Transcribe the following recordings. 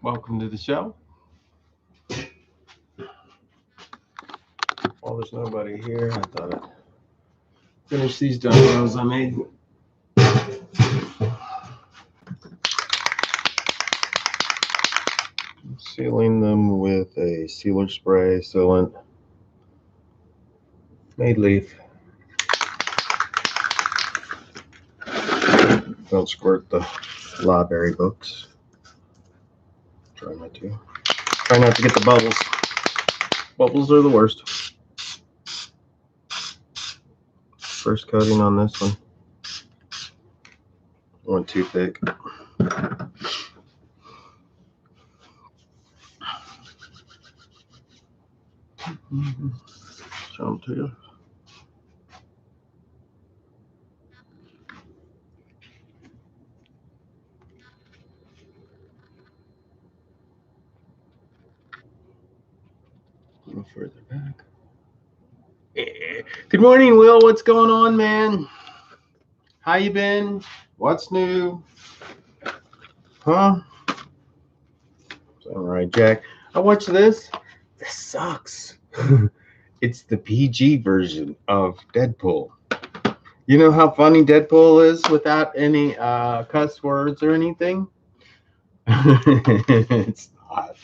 Welcome to the show. Well, there's nobody here. I thought I'd finish these dominoes I made. Sealing them with a sealer spray sealant made leaf. Don't squirt the library books. Try not to. Try not to get the bubbles. Bubbles are the worst. First coating on this one. Went too thick. Show them to you. A little further back. Good morning, Will. What's going on, man? How you been? What's new? Huh? All right, Jack. I watched this. This sucks. It's the PG version of Deadpool. You know how funny Deadpool is without any cuss words or anything? It's not.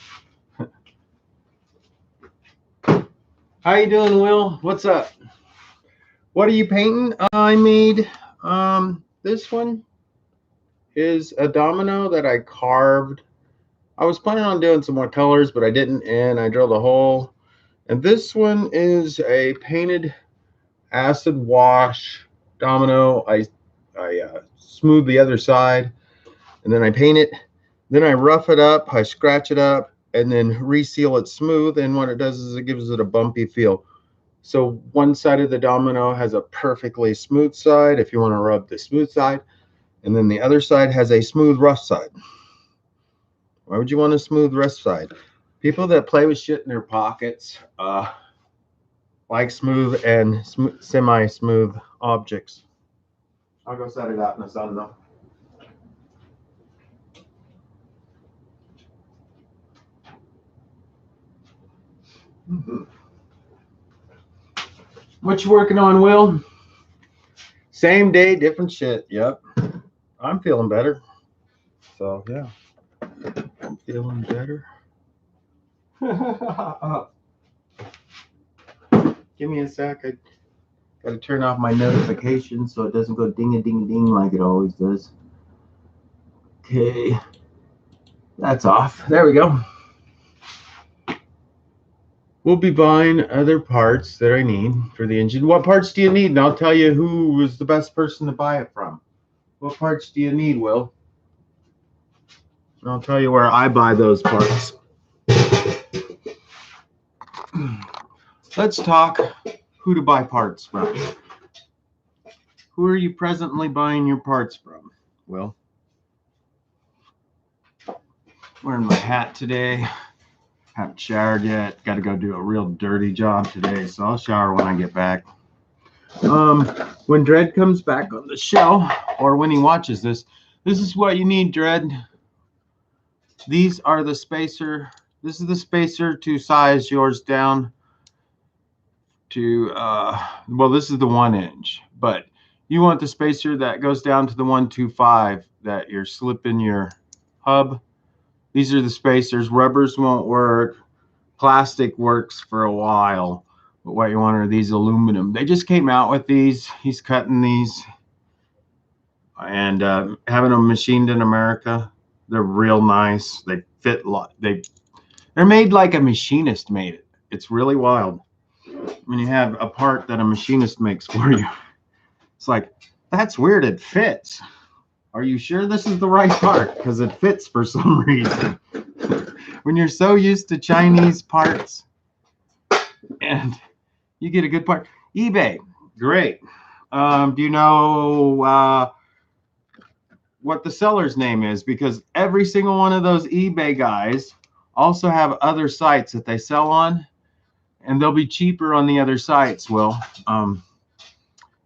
How you doing, Will? What's up? What are you painting? I made this one is a domino that I carved. I was planning on doing some more colors, but I didn't, and I drilled a hole. And this one is a painted acid wash domino. I smooth the other side, and then I paint it. Then I rough it up, I scratch it up, and then reseal it smooth. And what it does is it gives it a bumpy feel. So one side of the domino has a perfectly smooth side if you want to rub the smooth side, and then the other side has a smooth rough side. Why would you want a smooth rough side? People that play with shit in their pockets like smooth and semi-smooth objects. I'll go set it out in the sun though. What you working on, Will? Same day, different shit. Yep. I'm feeling better. So, yeah. I'm feeling better. Give me a sec. I got to turn off my notifications so it doesn't go ding-a-ding-a-ding like it always does. Okay. That's off. There we go. We'll be buying other parts that I need for the engine. What parts do you need? And I'll tell you who is the best person to buy it from. What parts do you need, Will? And I'll tell you where I buy those parts. Let's talk who to buy parts from. Who are you presently buying your parts from, Will? Wearing my hat today. Haven't showered yet. Got to go do a real dirty job today, so I'll shower when I get back. When Dredd comes back on the show, or when he watches this is what you need, Dredd. These are the spacer. This is the spacer to size yours down to, well, this is the 1 inch, but you want the spacer that goes down to the 125 that you're slipping your hub. These are the spacers. Rubbers won't work. Plastic works for a while. But what you want are these aluminum. They just came out with these. He's cutting these and having them machined in America. They're real nice. They fit. They're made like a machinist made it. It's really wild when you have a part that a machinist makes for you. It's like, that's weird. It fits. Are you sure this is the right part? Because it fits for some reason. When you're so used to Chinese parts and you get a good part. eBay, great. Do you know what the seller's name is? Because every single one of those eBay guys also have other sites that they sell on, and they'll be cheaper on the other sites, Will.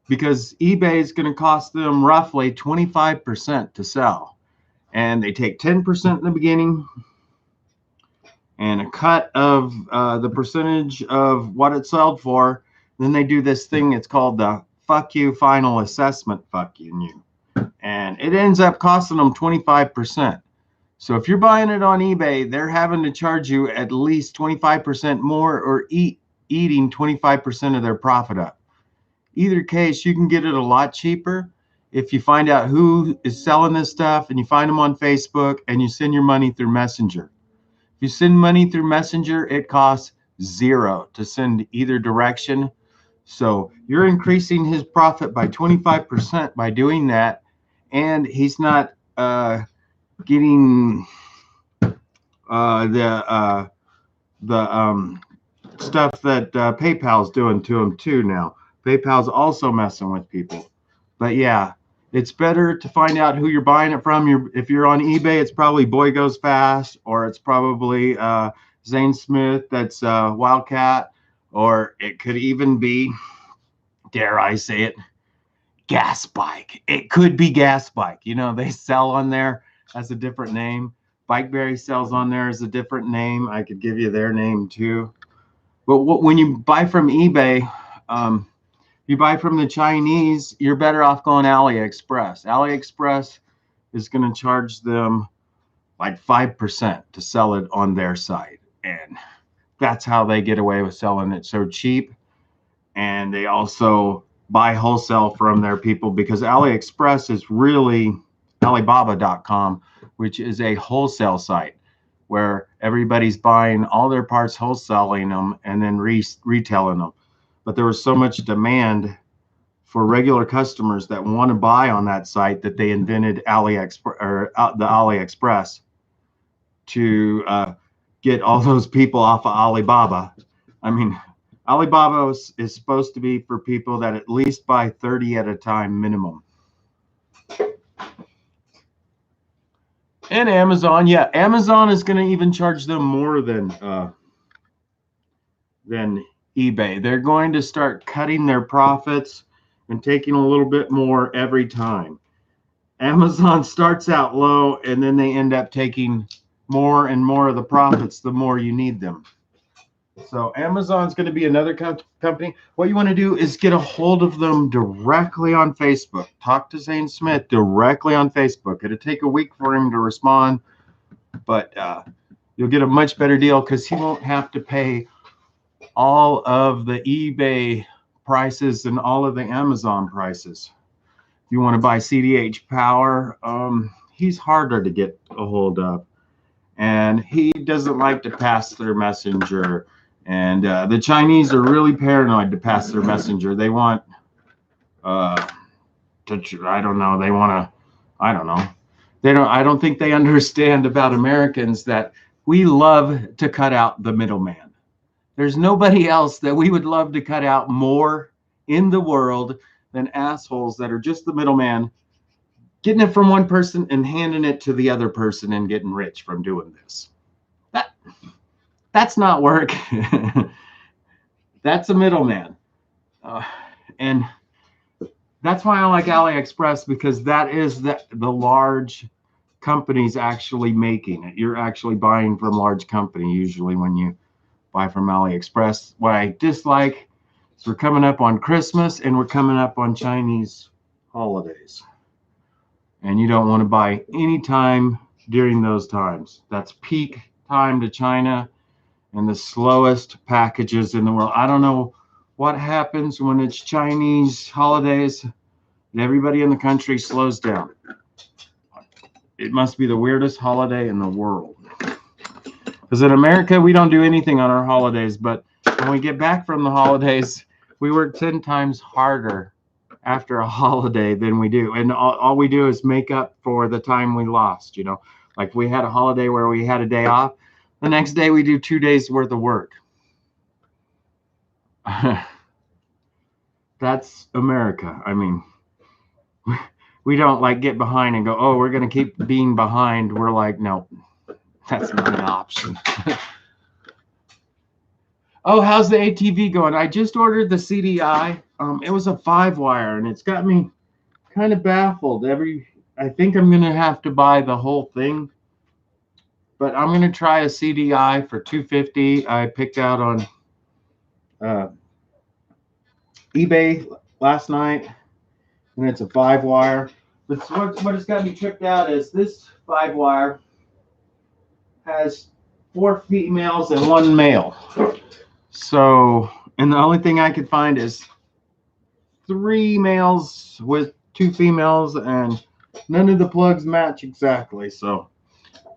Because eBay is going to cost them roughly 25% to sell. And they take 10% in the beginning, and a cut of the percentage of what it sold for. Then they do this thing. It's called the fuck you final assessment fuck you. And it ends up costing them 25%. So if you're buying it on eBay, they're having to charge you at least 25% more or eating 25% of their profit up. Either case, you can get it a lot cheaper if you find out who is selling this stuff and you find them on Facebook and you send your money through Messenger. If you send money through Messenger, it costs $0 to send either direction. So you're increasing his profit by 25% by doing that, and he's not getting the stuff that PayPal's doing to him too now. PayPal's also messing with people. But yeah, it's better to find out who you're buying it from. If you're on eBay, it's probably Boy Goes Fast, or it's probably Zane Smith, that's Wildcat, or it could even be, dare I say it, Gasbike. It could be Gasbike. You know, they sell on there as a different name. Bikeberry sells on there as a different name. I could give you their name too. But when you buy from eBay, you buy from the Chinese, you're better off going AliExpress. AliExpress is going to charge them like 5% to sell it on their site. And that's how they get away with selling it so cheap. And they also buy wholesale from their people, because AliExpress is really Alibaba.com, which is a wholesale site where everybody's buying all their parts, wholesaling them, and then retailing them. But there was so much demand for regular customers that want to buy on that site that they invented AliExpress, or the AliExpress, to get all those people off of Alibaba. I mean, Alibaba is supposed to be for people that at least buy 30 at a time minimum. And Amazon, yeah, Amazon is going to even charge them more than eBay. They're going to start cutting their profits and taking a little bit more every time. Amazon starts out low, and then they end up taking more and more of the profits the more you need them. So Amazon's going to be another company. What you want to do is get a hold of them directly on Facebook. Talk to Zane Smith directly on Facebook. It'll take a week for him to respond, but you'll get a much better deal because he won't have to pay all of the eBay prices and all of the Amazon prices. If you want to buy CDH power, he's harder to get a hold of, and he doesn't like to pass through Messenger. And the Chinese are really paranoid to pass their Messenger. They want I don't know. They want to, I don't know. I don't think they understand about Americans that we love to cut out the middleman. There's nobody else that we would love to cut out more in the world than assholes that are just the middleman, getting it from one person and handing it to the other person and getting rich from doing this. That's not work. That's a middleman. And that's why I like AliExpress, because that is the large companies actually making it. You're actually buying from large company usually when you buy from AliExpress. What I dislike is we're coming up on Christmas and we're coming up on Chinese holidays. And you don't want to buy any time during those times. That's peak time to China and the slowest packages in the world. I don't know what happens when it's Chinese holidays and everybody in the country slows down. It must be the weirdest holiday in the world. Because in America, we don't do anything on our holidays, but when we get back from the holidays, we work 10 times harder after a holiday than we do. And all we do is make up for the time we lost, you know. Like we had a holiday where we had a day off. The next day we do 2 days worth of work. That's America. I mean, we don't like get behind and go, oh, we're going to keep being behind. We're like, no, that's not an option. Oh, how's the ATV going? I just ordered the CDI. It was a 5-wire, and it's got me kind of baffled. I think I'm going to have to buy the whole thing. but I'm going to try a CDI for $250. I picked out on eBay last night, and it's a 5-wire. But what has got me tripped out is this 5-wire has 4 females and 1 male. So, and the only thing I could find is 3 males with 2 females, and none of the plugs match exactly. So,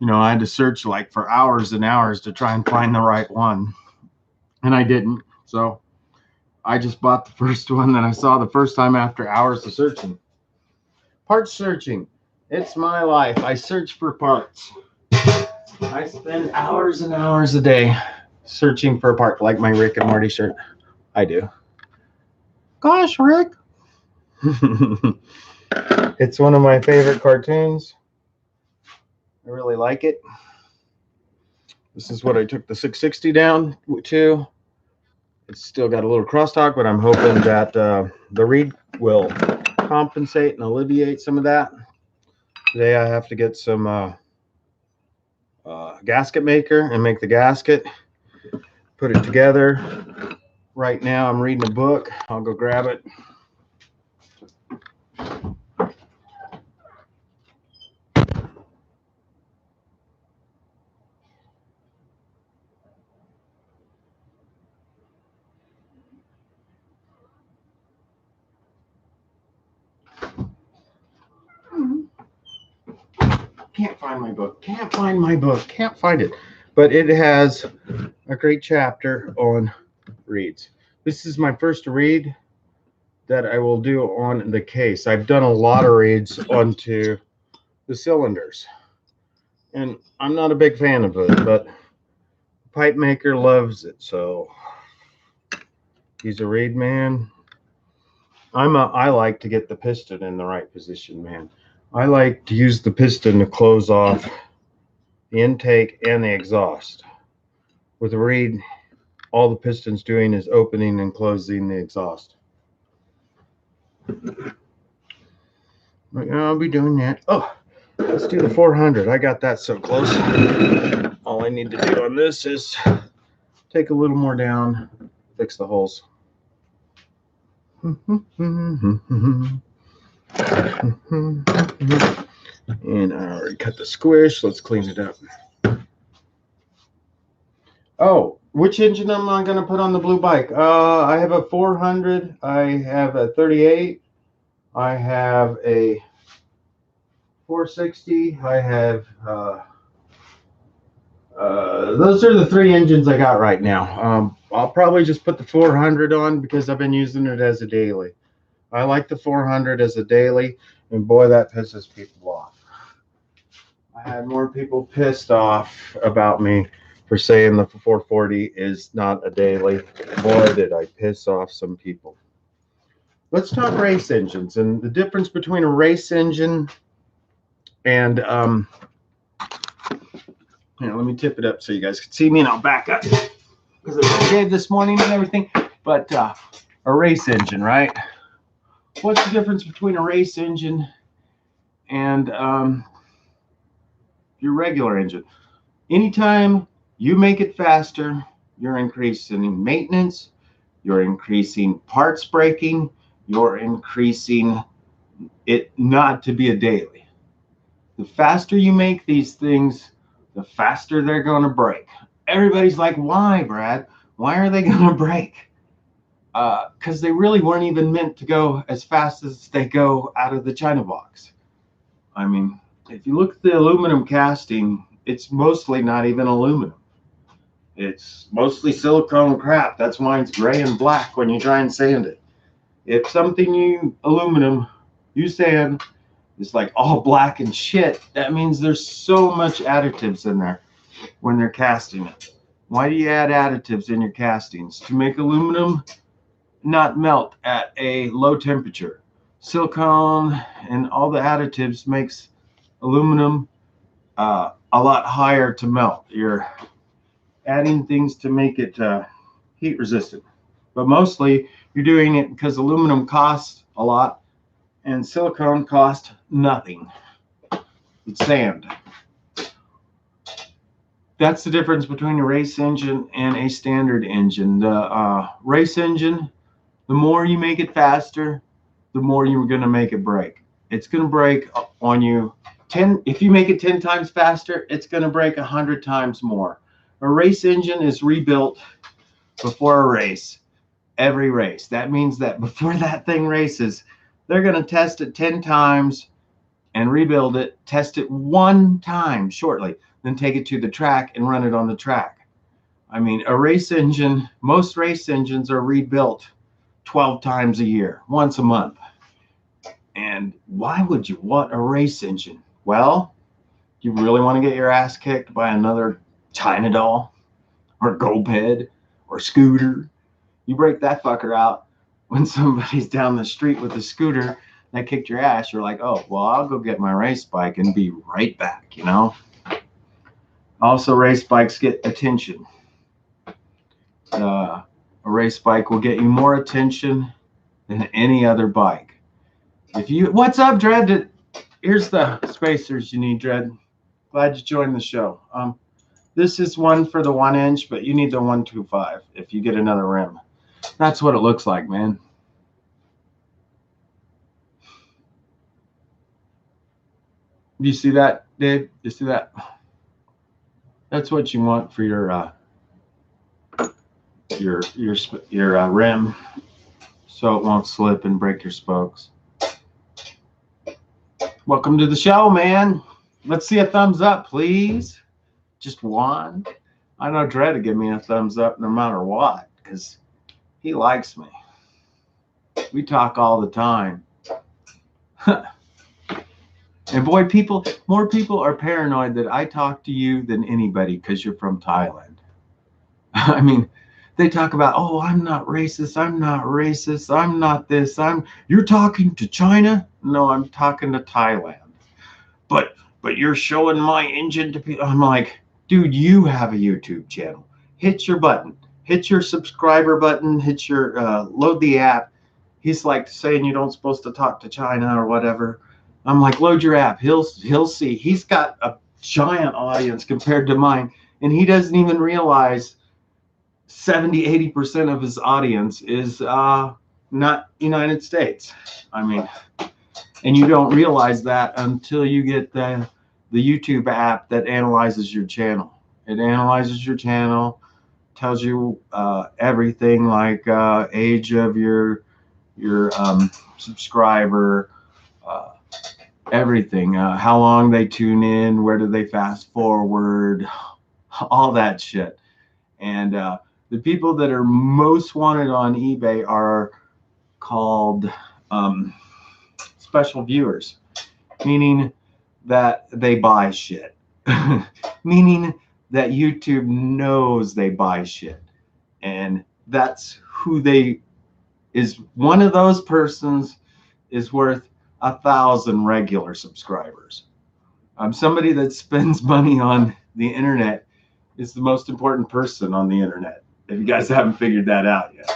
you know, I had to search like for hours and hours to try and find the right one, and I didn't. So I just bought the first one that I saw the first time after hours of searching. Parts searching. It's my life. I search for parts. I spend hours and hours a day searching for a part, like my Rick and Morty shirt. I do. Gosh, Rick. It's one of my favorite cartoons. I really like it. This is what I took the 660 down to. It's still got a little crosstalk, but I'm hoping that the reed will compensate and alleviate some of that. Today I have to get some gasket maker and make the gasket, put it together. Right now I'm reading a book. I'll go grab it. Can't find my book. Can't find my book. Can't find it. But it has a great chapter on reeds. This is my first reed that I will do on the case. I've done a lot of reeds onto the cylinders, and I'm not a big fan of it, but the pipe maker loves it, so he's a reed man. I like to get the piston in the right position, man. I like to use the piston to close off the intake and the exhaust. With a reed, all the piston's doing is opening and closing the exhaust. I'll be doing that. Oh, let's do the 400. I got that so close. All I need to do on this is take a little more down, fix the holes. And I already cut the squish. Let's clean it up. Oh, which engine am I going to put on the blue bike? I have a 400. I have a 38. I have a 460. I have those are the 3 engines I got right now. I'll probably just put the 400 on because I've been using it as a daily. I like the 400 as a daily, and boy, that pisses people off. I had more people pissed off about me for saying the 440 is not a daily. Boy, did I piss off some people. Let's talk race engines and the difference between a race engine and let me tip it up so you guys can see me, and I'll back up because I shaved this morning and everything. But a race engine, right? What's the difference between a race engine and your regular engine? Anytime you make it faster, you're increasing maintenance, you're increasing parts breaking, you're increasing it not to be a daily. The faster you make these things, the faster they're going to break. Everybody's like, why, Brad? Why are they going to break? Because they really weren't even meant to go as fast as they go out of the China box. I mean, if you look at the aluminum casting, it's mostly not even aluminum. It's mostly silicone crap. That's why it's gray and black when you try and sand it. If something aluminum you sand is like all black and shit, that means there's so much additives in there when they're casting it. Why do you add additives in your castings? To make aluminum not melt at a low temperature. Silicone and all the additives makes aluminum a lot higher to melt. You're adding things to make it heat resistant, but mostly you're doing it because aluminum costs a lot and silicone costs nothing. It's sand. That's the difference between a race engine and a standard engine. The race engine, the more you make it faster, the more you're going to make it break. It's going to break on you 10. If you make it 10 times faster, it's going to break 100 times more. A race engine is rebuilt before a race, every race. That means that before that thing races, they're going to test it 10 times and rebuild it, test it one time shortly, then take it to the track and run it on the track. I mean, a race engine, most race engines are rebuilt 12 times a year, once a month. And why would you want a race engine? Well, you really want to get your ass kicked by another China doll or Goped or scooter. You break that fucker out when somebody's down the street with a scooter that kicked your ass. You're like, oh, well, I'll go get my race bike and be right back, you know? Also, race bikes get attention. A race bike will get you more attention than any other bike. What's up, Dred? Here's the spacers you need, Dred. Glad you joined the show. This is one for the 1 inch, but you need the 125 if you get another rim. That's what it looks like, man. Do you see that, Dave? You see that? That's what you want for your rim, so it won't slip and break your spokes. Welcome to the show, man. Let's see a thumbs up, please. Just one. I know Dred to give me a thumbs up no matter what, because he likes me. We talk all the time. And boy, more people are paranoid that I talk to you than anybody because you're from Thailand. I mean, they talk about, oh, I'm not racist, I'm not this, you're talking to China? No, I'm talking to Thailand. But you're showing my engine to people. I'm like, dude, you have a YouTube channel. Hit your button, hit your subscriber button, hit your load the app. He's like saying you don't supposed to talk to China or whatever. I'm like, load your app. He'll see. He's got a giant audience compared to mine, and he doesn't even realize 70-80% of his audience is not United States. I mean, and you don't realize that until you get the YouTube app that analyzes your channel. It analyzes your channel, tells you everything like age of your subscriber, everything, how long they tune in, where do they fast forward, all that shit. And the people that are most wanted on eBay are called special viewers, meaning that they buy shit, meaning that YouTube knows they buy shit. And that's who is one of those persons is worth 1,000 regular subscribers. Somebody that spends money on the internet is the most important person on the internet, if you guys haven't figured that out yet.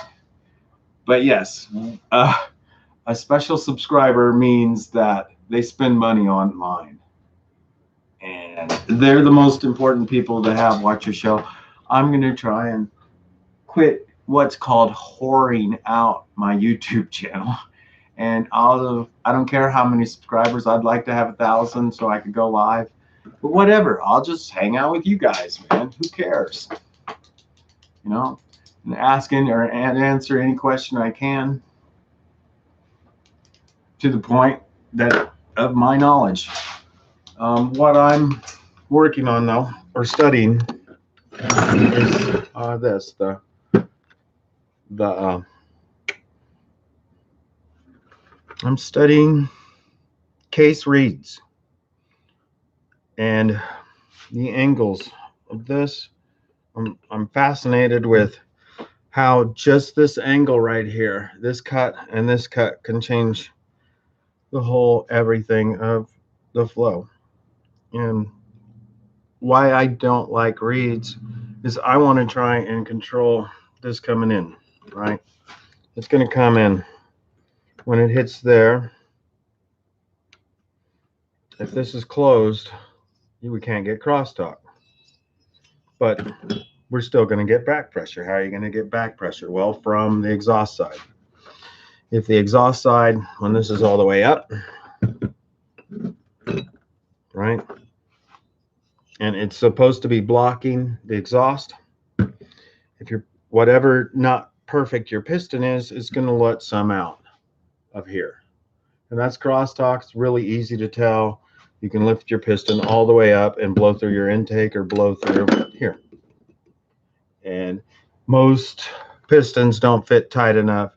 But yes, a special subscriber means that they spend money online. And they're the most important people to have watch your show. I'm going to try and quit what's called whoring out my YouTube channel. And I don't care how many subscribers. I'd like to have 1,000 so I could go live. But whatever, I'll just hang out with you guys, man. Who cares? You know, and answer any question I can to the point that of my knowledge. What I'm working on though, or studying, is I'm studying case reads and the angles of this. I'm fascinated with how just this angle right here, this cut and this cut, can change the whole everything of the flow. And why I don't like reads is I want to try and control this coming in, right? It's going to come in. When it hits there, if this is closed, we can't get crosstalk. but we're still going to get back pressure. How are you going to get back pressure? Well, from the exhaust side. If the exhaust side, when this is all the way up, right, and it's supposed to be blocking the exhaust, if you're whatever not perfect your piston is going to let some out of here. And that's crosstalk. It's really easy to tell. You can lift your piston all the way up and blow through your intake or blow through here. And most pistons don't fit tight enough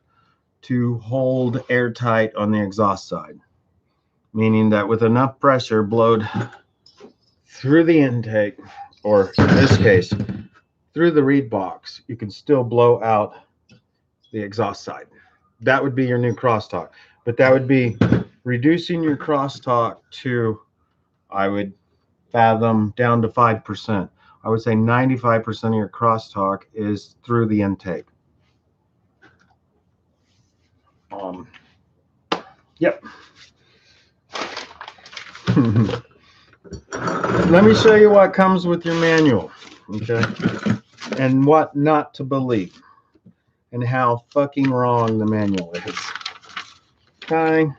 to hold airtight on the exhaust side, meaning that with enough pressure blowed through the intake, or in this case, through the reed box, you can still blow out the exhaust side. That would be your new crosstalk. But that would be reducing your crosstalk to, I would fathom, down to 5%. I would say 95% of your crosstalk is through the intake. Yep. Let me show you what comes with your manual, okay? And what not to believe, and how fucking wrong the manual is. Okay.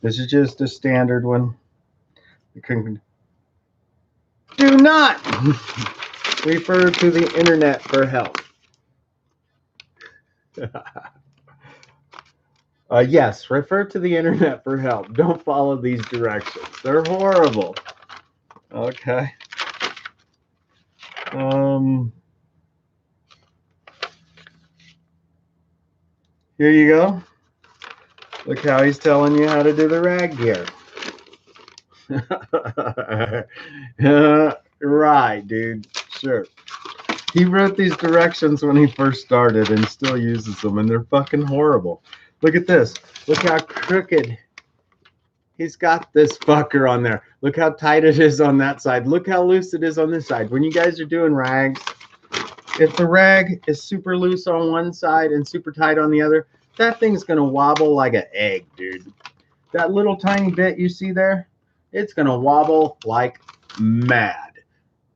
This is just a standard one. You can do not refer to the internet for help. Yes, refer to the internet for help. Don't follow these directions. They're horrible. Okay. Here you go. Look how he's telling you how to do the rag gear. Right, dude. Sure. He wrote these directions when he first started and still uses them, and they're fucking horrible. Look at this. Look how crooked he's got this fucker on there. Look how tight it is on that side. Look how loose it is on this side. When you guys are doing rags, if the rag is super loose on one side and super tight on the other, that thing's going to wobble like an egg, dude. That little tiny bit you see there, it's going to wobble like mad.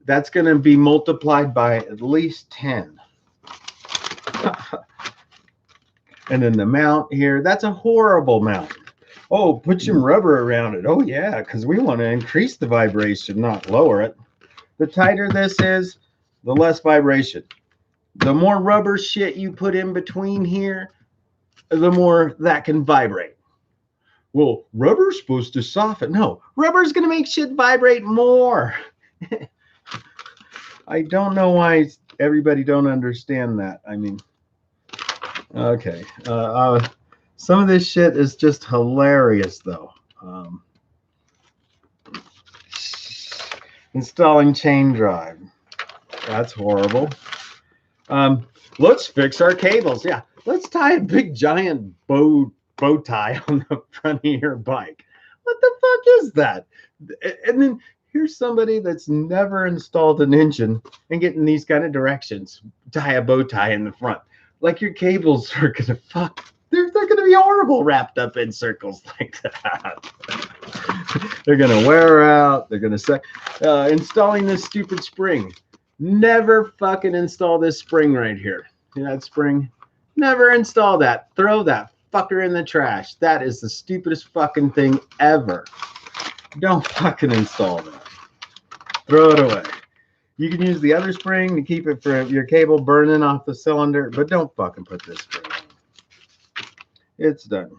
That's going to be multiplied by at least 10. And then the mount here, that's a horrible mount. Oh, put some rubber around it. Oh, yeah, because we want to increase the vibration, not lower it. The tighter this is, the less vibration. The more rubber shit you put in between here, the more that can vibrate. Well, rubber's supposed to soften. No, rubber's going to make shit vibrate more. I don't know why everybody don't understand that. I mean, okay. Some of this shit is just hilarious, though. Installing chain drive. That's horrible. Let's fix our cables. Yeah, let's tie a big giant bow tie on the front of your bike. What the fuck is that? And then here's somebody that's never installed an engine and getting these kind of directions. Tie a bow tie in the front. Like your cables are gonna fuck. They're gonna be horrible wrapped up in circles like that. They're gonna wear out. They're gonna suck. Installing this stupid spring. Never fucking install this spring right here. See that spring? Never install that. Throw that fucker in the trash. That is the stupidest fucking thing ever. Don't fucking install that. Throw it away. You can use the other spring to keep it from your cable burning off the cylinder, but don't fucking put this spring on. It's done.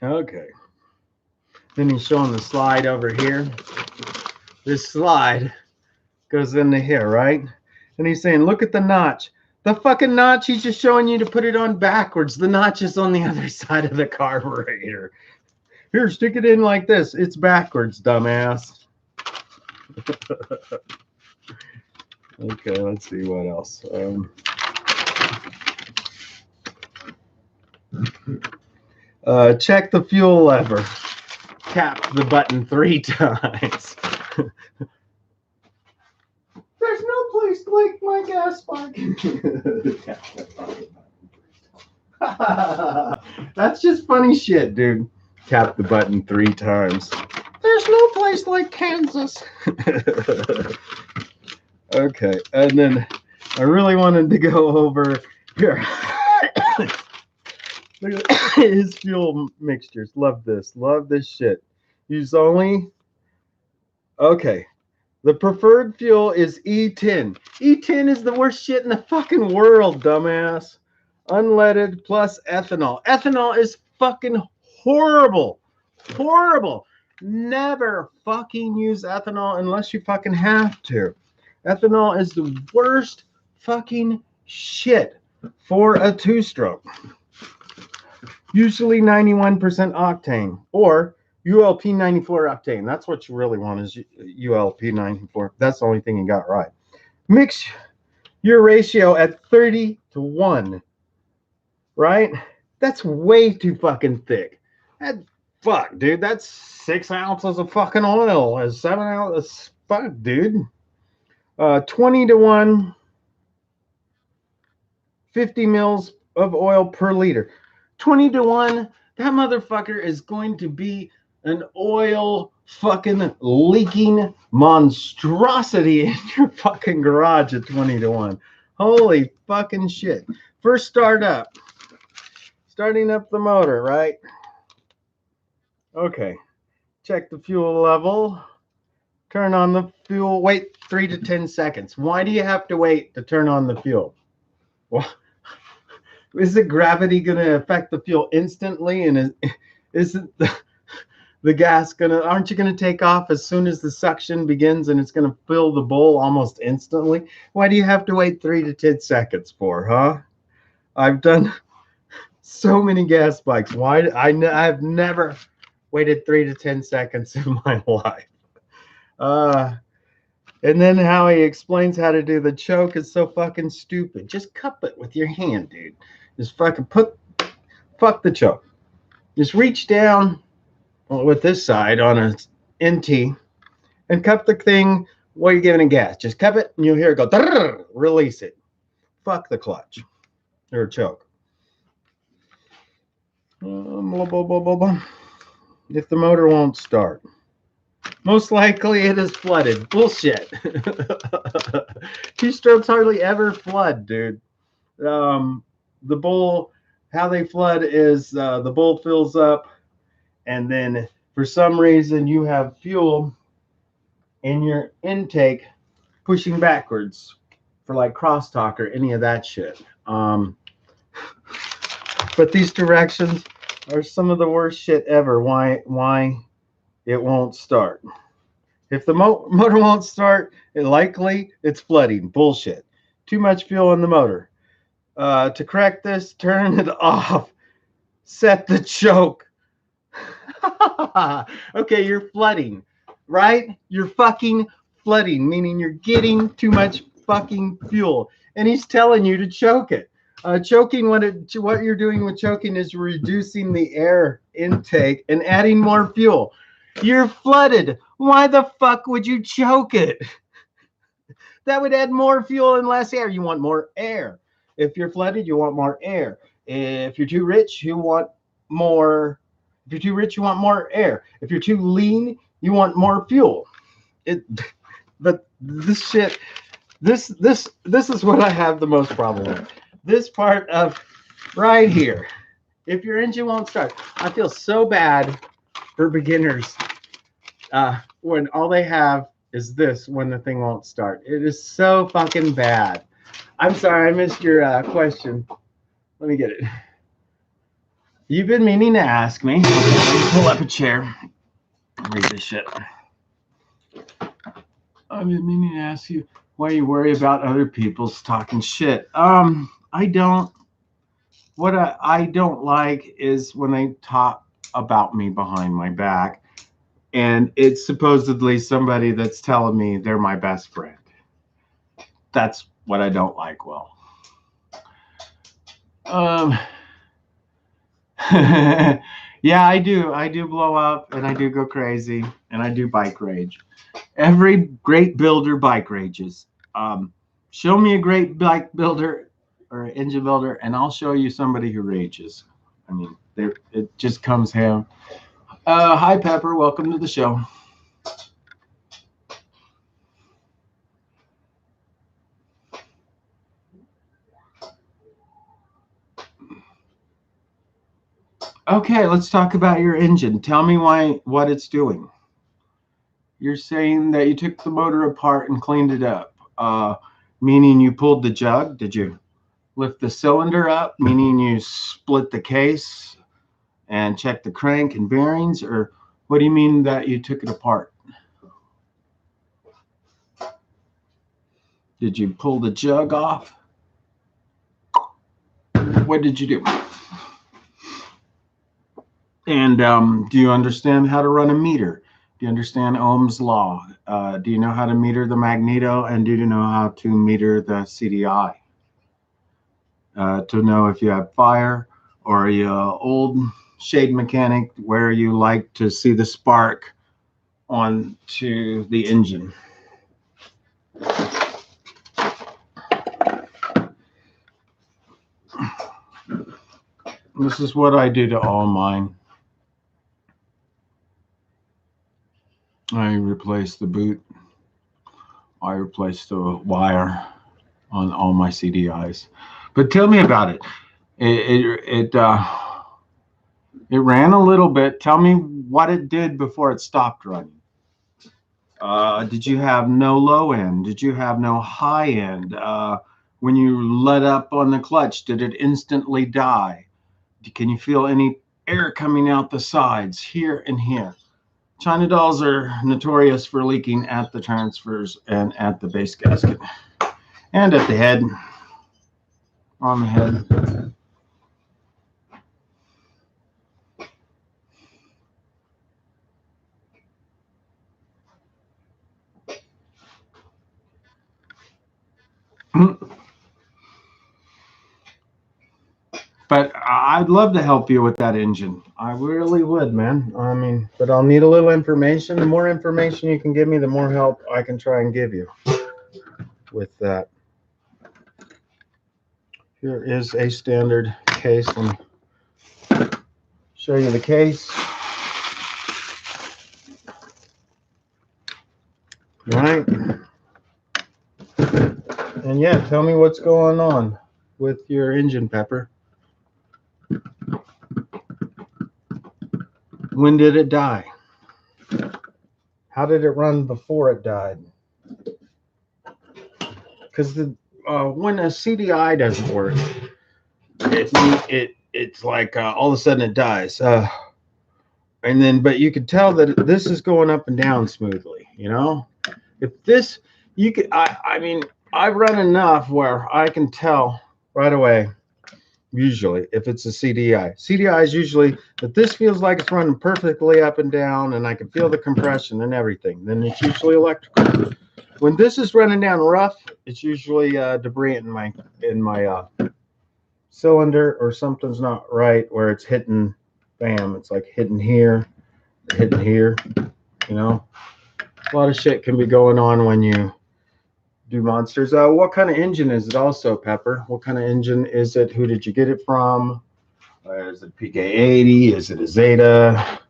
Okay. Then he's showing the slide over here. This slide goes into here, right? And he's saying, look at the notch. The fucking notch, he's just showing you to put it on backwards. The notch is on the other side of the carburetor. Here, stick it in like this. It's backwards, dumbass. Okay, let's see what else. Check the fuel lever. Tap the button 3 times. There's no place like my gas bike. That's just funny shit, dude. Tap the button 3 times. there's no place like Kansas. Okay, and then I really wanted to go over here. Look at his fuel mixtures. Love this. Love this shit. Use only. Okay. The preferred fuel is E10. E10 is the worst shit in the fucking world, dumbass. Unleaded plus ethanol. Ethanol is fucking horrible. Horrible. Never fucking use ethanol unless you fucking have to. Ethanol is the worst fucking shit for a two-stroke. Usually 91% octane or ULP 94 octane. That's what you really want is ULP 94. That's the only thing you got right. Mix your ratio at 30-1. Right? That's way too fucking thick. Fuck, dude. That's 6 ounces of fucking oil. As 7 ounces. Fuck, dude. 20-1. 50 mils of oil per liter. 20-1. That motherfucker is going to be an oil fucking leaking monstrosity in your fucking garage at 20-1. Holy fucking shit. First starting up the motor, right? Okay. Check the fuel level. Turn on the fuel. Wait 3 to 10 seconds. Why do you have to wait to turn on the fuel? Well, is the gravity going to affect the fuel instantly? And isn't the gas aren't you going to take off as soon as the suction begins and it's going to fill the bowl almost instantly? Why do you have to wait 3 to 10 seconds for, huh? I've done so many gas bikes. I've never waited 3 to 10 seconds in my life. And then how he explains how to do the choke is so fucking stupid. Just cup it with your hand, dude. Just fucking fuck the choke. Just reach down with this side on a NT and cup the thing while you're giving it gas. Just cup it and you'll hear it go, release it. Fuck the clutch or choke. Blah, blah, blah, blah, blah. If the motor won't start. Most likely it is flooded. Bullshit. Two-strokes hardly ever flood, dude. The bowl, how they flood is the bowl fills up, and then for some reason you have fuel in your intake pushing backwards for like crosstalk or any of that shit. But these directions are some of the worst shit ever. Why it won't start? If the motor won't start, it's flooding. Bullshit. Too much fuel in the motor. To correct this, turn it off. Set the choke. Okay, you're flooding, right? You're fucking flooding, meaning you're getting too much fucking fuel. And he's telling you to choke it. Choking, what you're doing with choking is reducing the air intake and adding more fuel. You're flooded. Why the fuck would you choke it? That would add more fuel and less air. You want more air. If you're flooded, you want more air. If you're too rich, you want more. If you're too rich, you want more air. If you're too lean, you want more fuel. But this shit, this is what I have the most problem with. This part of right here. If your engine won't start, I feel so bad for beginners when all they have is this when the thing won't start. It is so fucking bad. I'm sorry, I missed your question. Let me get it. You've been meaning to ask me. Let me pull up a chair. Read this shit. I've been meaning to ask you why you worry about other people's talking shit. I don't. What I don't like is when they talk about me behind my back, and it's supposedly somebody that's telling me they're my best friend. That's what I don't like. Well, yeah, I do blow up, and I do go crazy, and I do bike rage. Every great builder bike rages. Show me a great bike builder or engine builder, and I'll show you somebody who rages. I mean, it just comes home. Hi, Pepper. Welcome to the show. Okay, let's talk about your engine. Tell me what it's doing. You're saying that you took the motor apart and cleaned it up, meaning you pulled the jug. Did you lift the cylinder up, meaning you split the case and checked the crank and bearings? Or what do you mean that you took it apart? Did you pull the jug off? What did you do? And do you understand how to run a meter? Do you understand Ohm's law? Do you know how to meter the magneto? And do you know how to meter the CDI? To know if you have fire, or are you an old shade mechanic where you like to see the spark onto the engine? This is what I do to all mine. I replace the boot. I replace the wire on all my CDIs. But tell me about it. It ran a little bit. Tell me what it did before it stopped running. Did you have no low end? Did you have no high end? When you let up on the clutch, did it instantly die? Can you feel any air coming out the sides here and here? China dolls are notorious for leaking at the transfers and at the base gasket and at the head, on the head. But I'd love to help you with that engine. I really would, man. I mean, but I'll need a little information. The more information you can give me, the more help I can try and give you with that. Here is a standard case. Let me show you the case. Right. And yeah, tell me what's going on with your engine, Pepper. When did it die? How did it run before it died? Because when a CDI doesn't work, it's like all of a sudden it dies. And then, but you could tell that this is going up and down smoothly. You know, if this, you could, I mean, I've run enough where I can tell right away. Usually, if it's a CDI. CDI is usually that this feels like it's running perfectly up and down, and I can feel the compression and everything. Then it's usually electrical. When this is running down rough, it's usually debris in my cylinder, or something's not right where it's hitting. Bam! It's like hitting here, hitting here. You know, a lot of shit can be going on when you do monsters. What kind of engine is it also, Pepper? What kind of engine is it? Who did you get it from? Is it PK80? Is it a Zeta?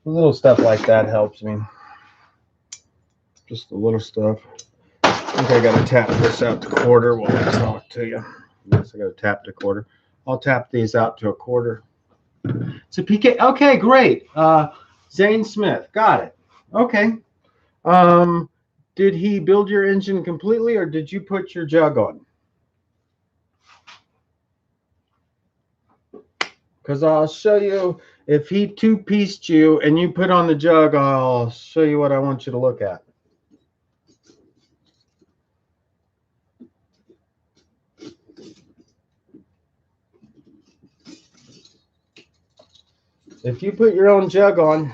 Little stuff like that helps me. Just the little stuff. I think I got to tap this out to quarter while I talk to you. Yes, I got to tap to quarter. I'll tap these out to a quarter. It's a PK. Okay, great. Zane Smith. Got it. Okay. Did he build your engine completely, or did you put your jug on? Because I'll show you, if he two-pieced you and you put on the jug, I'll show you what I want you to look at. If you put your own jug on,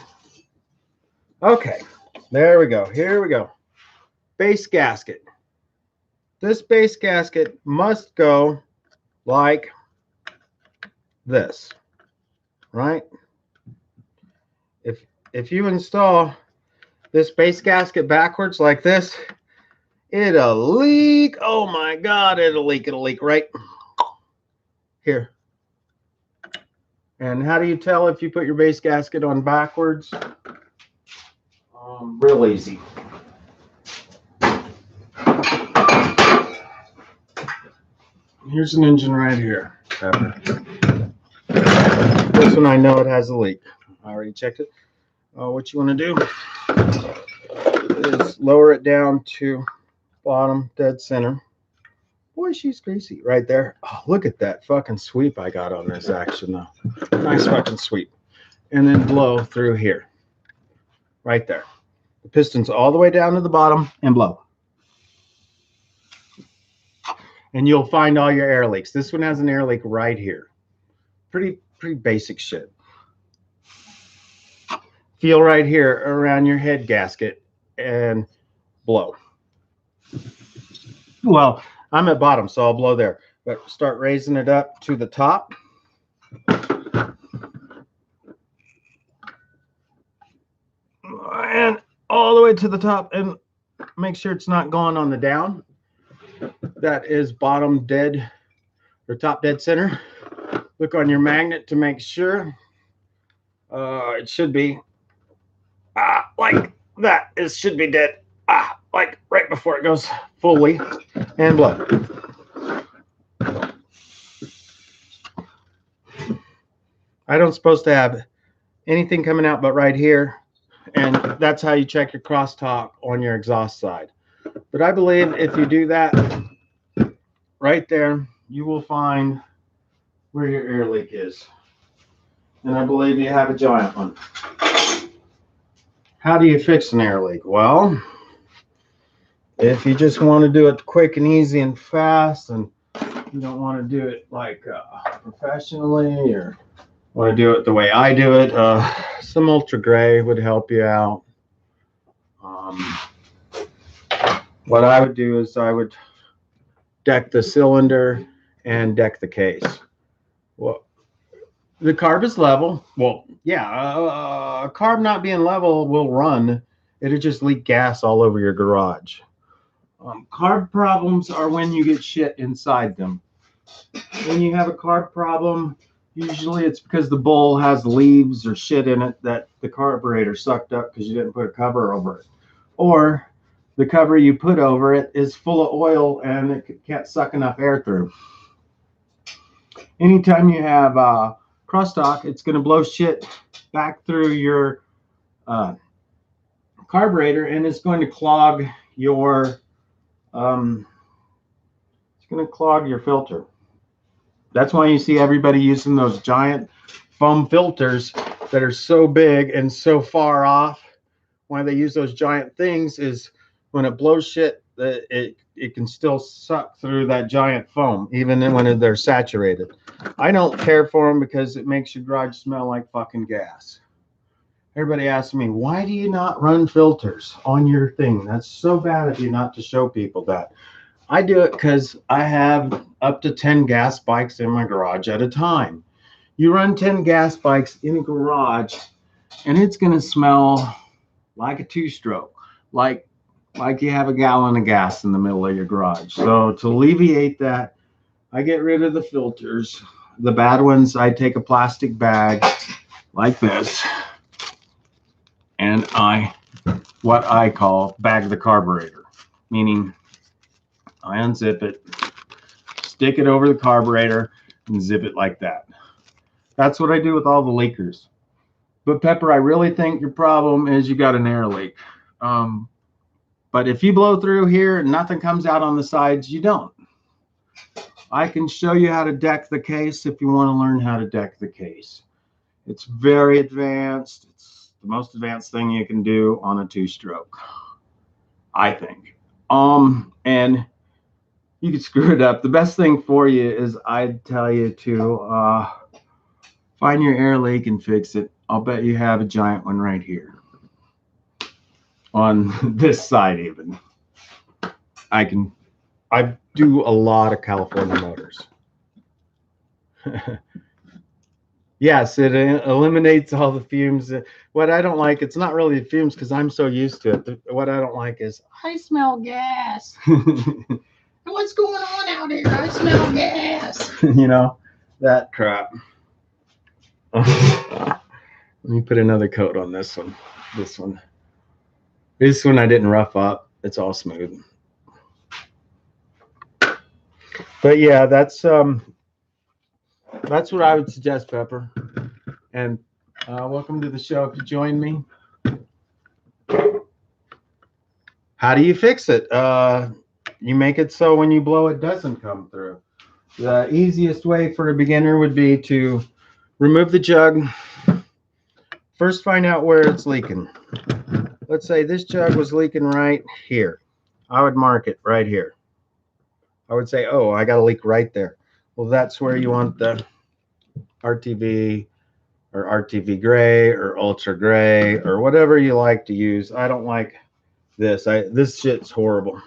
okay, there we go. Here we go. Base gasket. This base gasket must go like this, right? If you install this base gasket backwards like this, it'll leak. Oh my God, it'll leak. It'll leak right here. And how do you tell if you put your base gasket on backwards? Real easy. Here's an engine right here. This one I know it has a leak. I already checked it. What you want to do is lower it down to bottom dead center. Boy, she's greasy right there. Oh, look at that fucking sweep I got on this action though. Nice fucking sweep. And then blow through here. Right there. The piston's all the way down to the bottom and blow. And you'll find all your air leaks. This one has an air leak right here. Pretty basic shit. Feel right here around your head gasket and blow. Well, I'm at bottom, so I'll blow there. But start raising it up to the top. And all the way to the top, and make sure it's not going on the down. That is bottom dead or top dead center. Look on your magnet to make sure. It should be like that. It should be dead. Like right before it goes fully, and blow. I don't supposed to have anything coming out but right here, and that's how you check your crosstalk on your exhaust side. But I believe if you do that right there, you will find where your air leak is. And I believe you have a giant one. How do you fix an air leak? Well, if you just want to do it quick and easy and fast, and you don't want to do it like professionally, or want to do it the way I do it, some ultra gray would help you out. What I would do is I would deck the cylinder and deck the case. Well, the carb is level. Well, yeah, carb not being level will run. It'll just leak gas all over your garage. Carb problems are when you get shit inside them. When you have a carb problem, usually it's because the bowl has leaves or shit in it that the carburetor sucked up because you didn't put a cover over it. Or the cover you put over it is full of oil and it can't suck enough air through. Anytime you have crosstalk, it's going to blow shit back through your carburetor, and it's going to clog your filter. That's why you see everybody using those giant foam filters that are so big and so far off. Why they use those giant things is when it blows shit, it can still suck through that giant foam, even when they're saturated. I don't care for them because it makes your garage smell like fucking gas. Everybody asks me, why do you not run filters on your thing? That's so bad of you not to show people that. I do it because I have up to 10 gas bikes in my garage at a time. You run 10 gas bikes in a garage, and it's going to smell like a two-stroke, like you have a gallon of gas in the middle of your garage. So to alleviate that, I get rid of the filters. The bad ones, I take a plastic bag like this, and what I call bag the carburetor, meaning I unzip it, stick it over the carburetor, and zip it like that. That's what I do with all the leakers. But Pepper, I really think your problem is you got an air leak. But if you blow through here and nothing comes out on the sides, you don't. I can show you how to deck the case if you want to learn how to deck the case. It's very advanced. It's the most advanced thing you can do on a two-stroke, I think. And you could screw it up. The best thing for you is I'd tell you to find your air leak and fix it. I'll bet you have a giant one right here. On this side even. I do a lot of California motors. Yes, it eliminates all the fumes. What I don't like, it's not really the fumes because I'm so used to it. What I don't like is, I smell gas. What's going on out here? I smell gas. You know, that crap. Let me put another coat on this one. This one I didn't rough up. It's all smooth. But yeah, that's what I would suggest, Pepper. and welcome to the show if you join me. How do you fix it? You make it so when you blow it doesn't come through. The easiest way for a beginner would be to remove the jug. First, find out where it's leaking. Let's say this jug was leaking right here. I would mark it right here. I would say, oh, I got a leak right there. Well, that's where you want the RTV or RTV gray or ultra gray or whatever you like to use. I don't like this. This shit's horrible.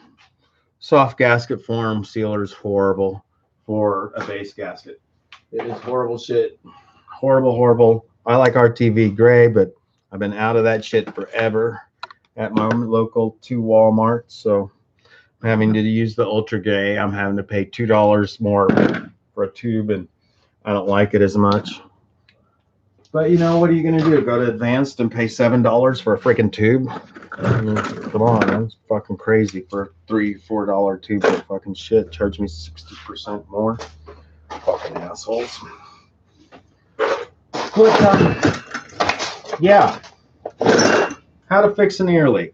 Soft gasket form sealer is horrible for a base gasket. It is horrible shit. Horrible, horrible. I like RTV gray, but I've been out of that shit forever at my local 2 Walmart. So I'm having to use the ultra gray. I'm having to pay $2 more for a tube, and I don't like it as much. But you know, what are you gonna do? Go to Advanced and pay $7 for a freaking tube? I mean, come on, that's fucking crazy for a $3-4 tube of fucking shit. Charge me 60% more. Fucking assholes. But yeah, how to fix an air leak.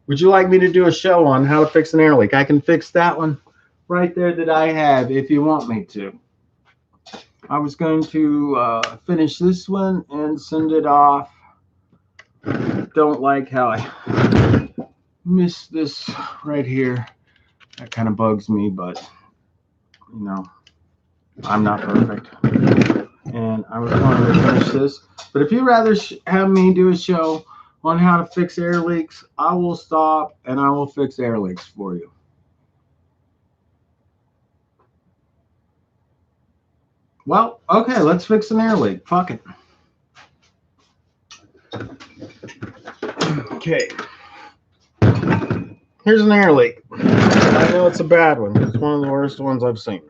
Would you like me to do a show on how to fix an air leak? I can fix that one right there that I have if you want me to. I was going to finish this one and send it off. Don't like how I missed this right here. That kind of bugs me, but you know, I'm not perfect. And I was going to finish this. But if you'd rather have me do a show on how to fix air leaks, I will stop and I will fix air leaks for you. Well, okay, let's fix an air leak. Fuck it. Okay. Here's an air leak. I know it's a bad one. It's one of the worst ones I've seen.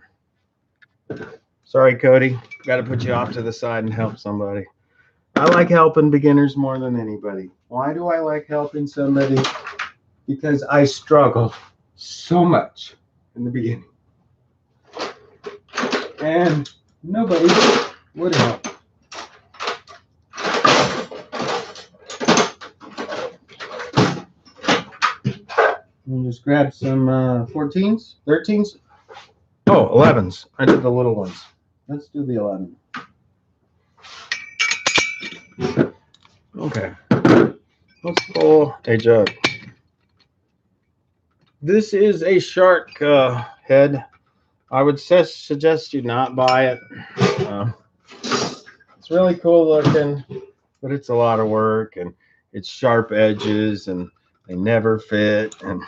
Sorry, Cody. Got to put you off to the side and help somebody. I like helping beginners more than anybody. Why do I like helping somebody? Because I struggled so much in the beginning. And nobody would help. We'll just grab some 14s, 13s. Oh, 11s. I did the little ones. Let's do the 11. Okay. Let's pull a jug. This is a shark head. I would suggest you not buy it. It's really cool looking, but it's a lot of work, and it's sharp edges, and they never fit, and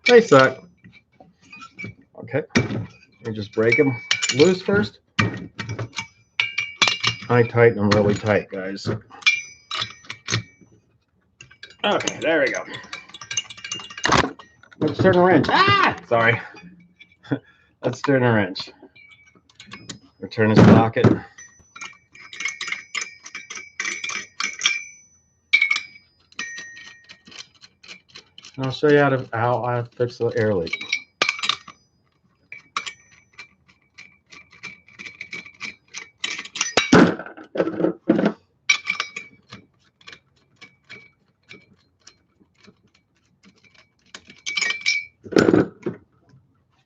they suck. Okay, you just break them loose first. I tighten them really tight, guys. Okay, there we go. Let's turn a wrench. Ah, sorry. Let's turn a wrench. Return his socket. And I'll show you how I fix the air leak.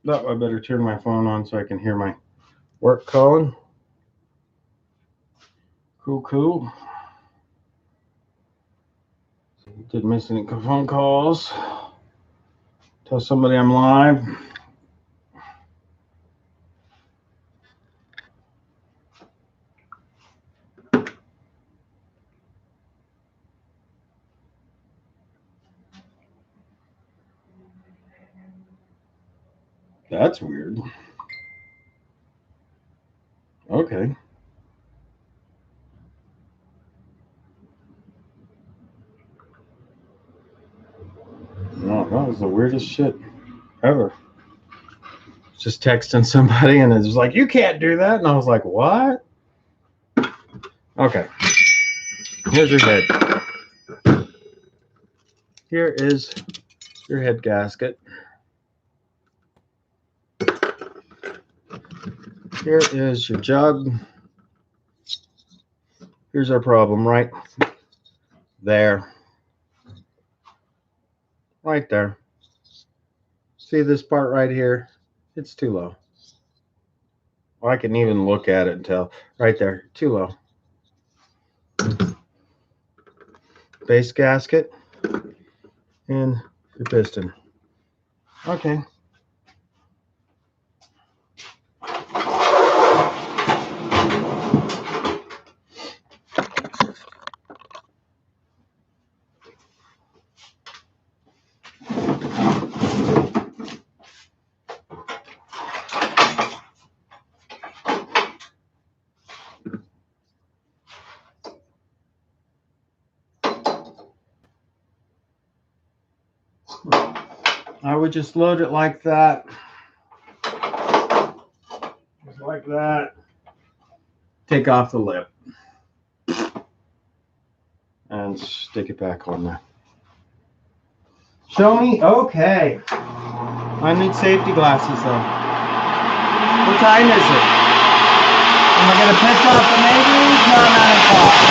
No, I better turn my phone on so I can hear my work calling. Cool. Didn't miss any phone calls. Tell somebody I'm live. That's weird. Okay. No, that was the weirdest shit ever. Just texting somebody and it was like, you can't do that. And I was like, what? Okay. Here's your head. Here is your head gasket. Here is your jug. Here's our problem right there. Right there. See this part right here? It's too low. Well, I can even look at it and tell. Right there, too low. Base gasket and your piston. Okay. I would just load it like that. Just like that. Take off the lip. And stick it back on there. Show me? Okay. I need safety glasses though. What time is it? Am I going to pick up the neighbors? No, 9 o'clock.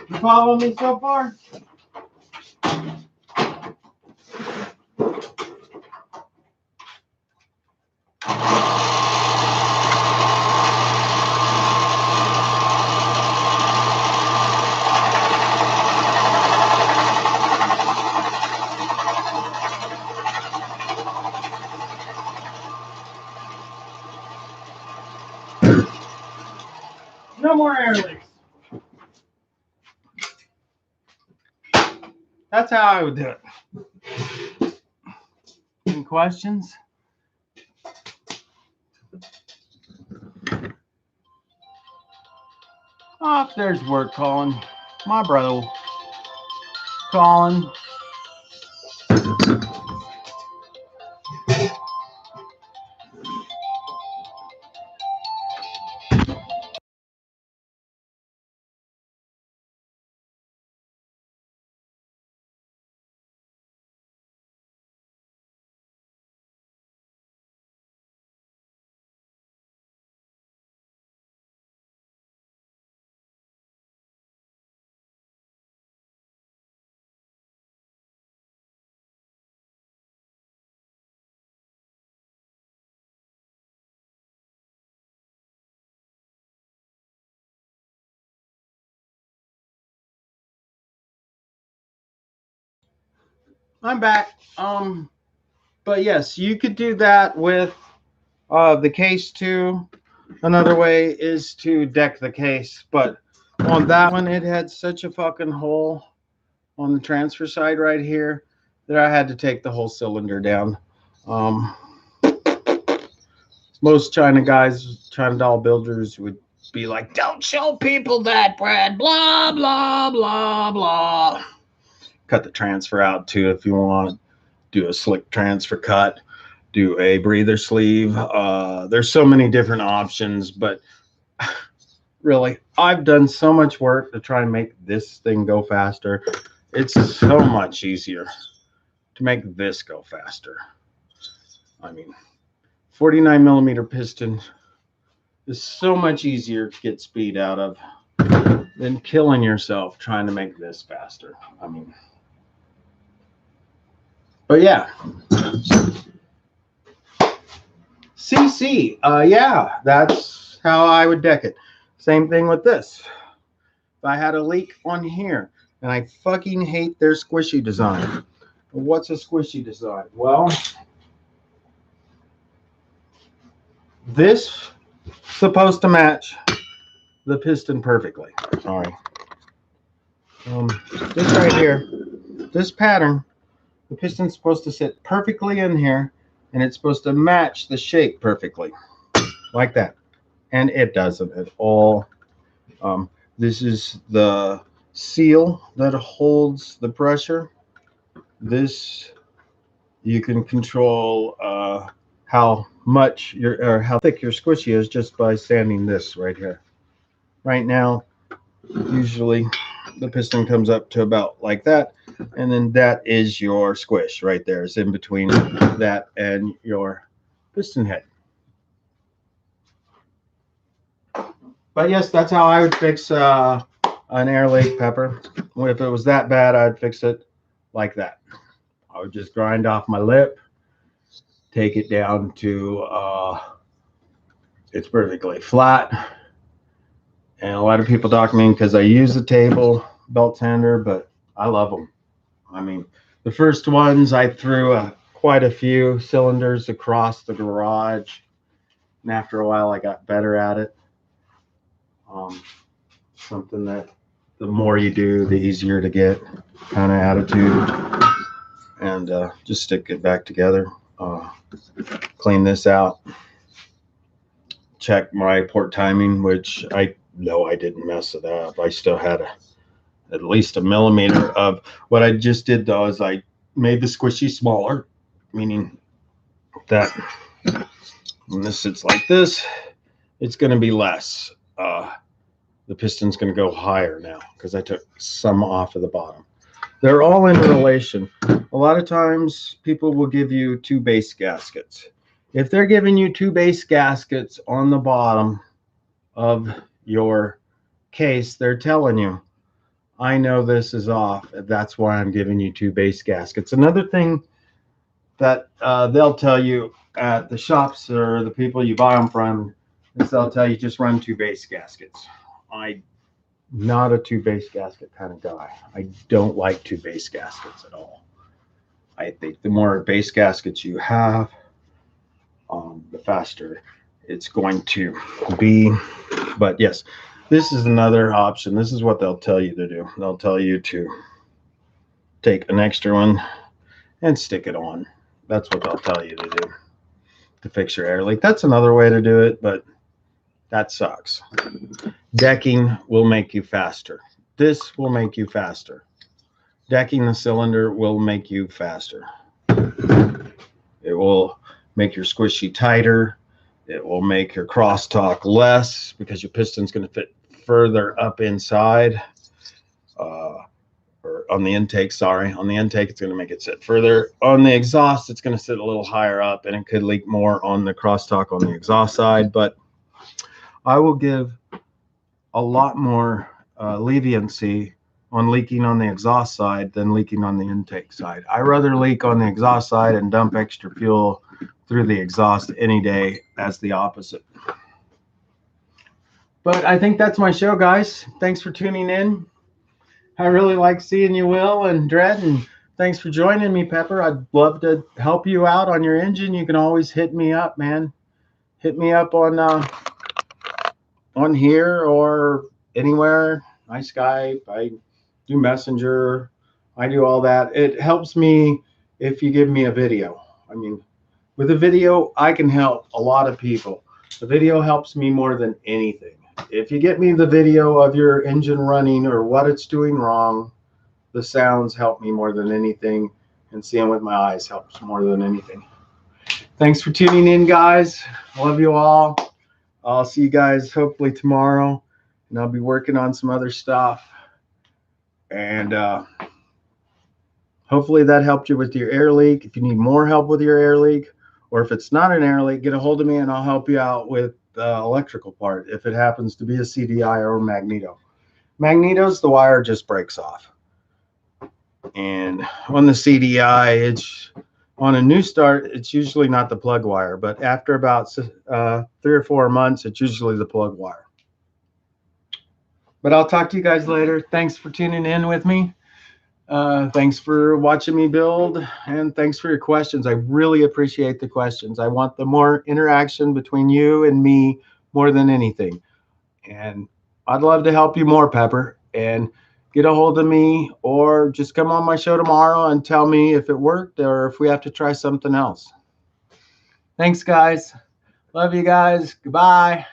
You follow me so far? No more air leaks. That's how I would do it. Any questions? Oh, if there's work calling. My brother calling. I'm back. But yes, you could do that with the case too. Another way is to deck the case, but on that one, it had such a fucking hole on the transfer side right here that I had to take the whole cylinder down. most China guys, China doll builders would be like, don't show people that, Brad, blah, blah, blah, blah. Cut the transfer out too if you want. Do a slick transfer cut. Do a breather sleeve. There's so many different options, but really, I've done so much work to try and make this thing go faster. It's so much easier to make this go faster. I mean, 49 millimeter piston is so much easier to get speed out of than killing yourself trying to make this faster. I mean, but yeah. CC, yeah, that's how I would deck it. Same thing with this. If I had a leak on here, and I fucking hate their squishy design. What's a squishy design? Well, this is supposed to match the piston perfectly. Sorry. This right here, this pattern, the piston's supposed to sit perfectly in here, and it's supposed to match the shape perfectly, like that. And it doesn't at all. This is the seal that holds the pressure. This, you can control how much or how thick your squishy is just by sanding this right here. Right now, usually the piston comes up to about like that, and then that is your squish right there. It's in between that and your piston head. But yes, that's how I would fix an air leak, Pepper. If it was that bad, I'd fix it like that. I would just grind off my lip, take it down to it's perfectly flat. And a lot of people talk to me because I use the table belt sander, but I love them. I mean, the first ones I threw quite a few cylinders across the garage, and after a while I got better at it. Something that the more you do, the easier to get kind of attitude. And just stick it back together. Clean this out. Check my port timing, which I know I didn't mess it up. I still had at least a millimeter of what I just did though is I made the squishy smaller, meaning that when this sits like this, it's going to be less. The piston's going to go higher now because I took some off of the bottom. They're all in relation. A lot of times people will give you two base gaskets. If they're giving you two base gaskets on the bottom of your case, they're telling you, I know this is off. That's why I'm giving you two base gaskets. Another thing that they'll tell you at the shops or the people you buy them from is they'll tell you just run two base gaskets. I'm not a two base gasket kind of guy. I don't like two base gaskets at all. I think the more base gaskets you have, the faster it's going to be. But yes, this is another option. This is what they'll tell you to do. They'll tell you to take an extra one and stick it on. That's what they'll tell you to do to fix your air leak. That's another way to do it, but that sucks. Decking will make you faster. This will make you faster. Decking the cylinder will make you faster. It will make your squishy tighter. It will make your crosstalk less because your piston's going to fit further up inside. Or on the intake, sorry. On the intake, it's going to make it sit further. On the exhaust, it's going to sit a little higher up, and it could leak more on the crosstalk on the exhaust side. But I will give a lot more leniency on leaking on the exhaust side than leaking on the intake side. I rather leak on the exhaust side and dump extra fuel through the exhaust any day as the opposite. But I think that's my show, guys. Thanks for tuning in. I really like seeing you, Will and Dredd, and thanks for joining me, Pepper. I'd love to help you out on your engine. You can always hit me up, man. Hit me up on here or anywhere. I Skype, I do Messenger, I do all that. It helps me if you give me a video. I mean, With a video, I can help a lot of people. The video helps me more than anything. If you get me the video of your engine running or what it's doing wrong, the sounds help me more than anything, and seeing with my eyes helps more than anything. Thanks for tuning in, guys. I love you all. I'll see you guys hopefully tomorrow, and I'll be working on some other stuff. And hopefully that helped you with your air leak. If you need more help with your air leak, or if it's not an air leak, get a hold of me and I'll help you out with the electrical part if it happens to be a CDI or a magneto. Magnetos, the wire just breaks off. And on the CDI, it's on a new start, it's usually not the plug wire, but after about 3 or 4 months, it's usually the plug wire. But I'll talk to you guys later. Thanks for tuning in with me. Thanks for watching me build, and thanks for your questions. I really appreciate the questions. I want the more interaction between you and me more than anything. And I'd love to help you more, Pepper. And get a hold of me, or just come on my show tomorrow and tell me if it worked or if we have to try something else. Thanks, guys. Love you guys. Goodbye.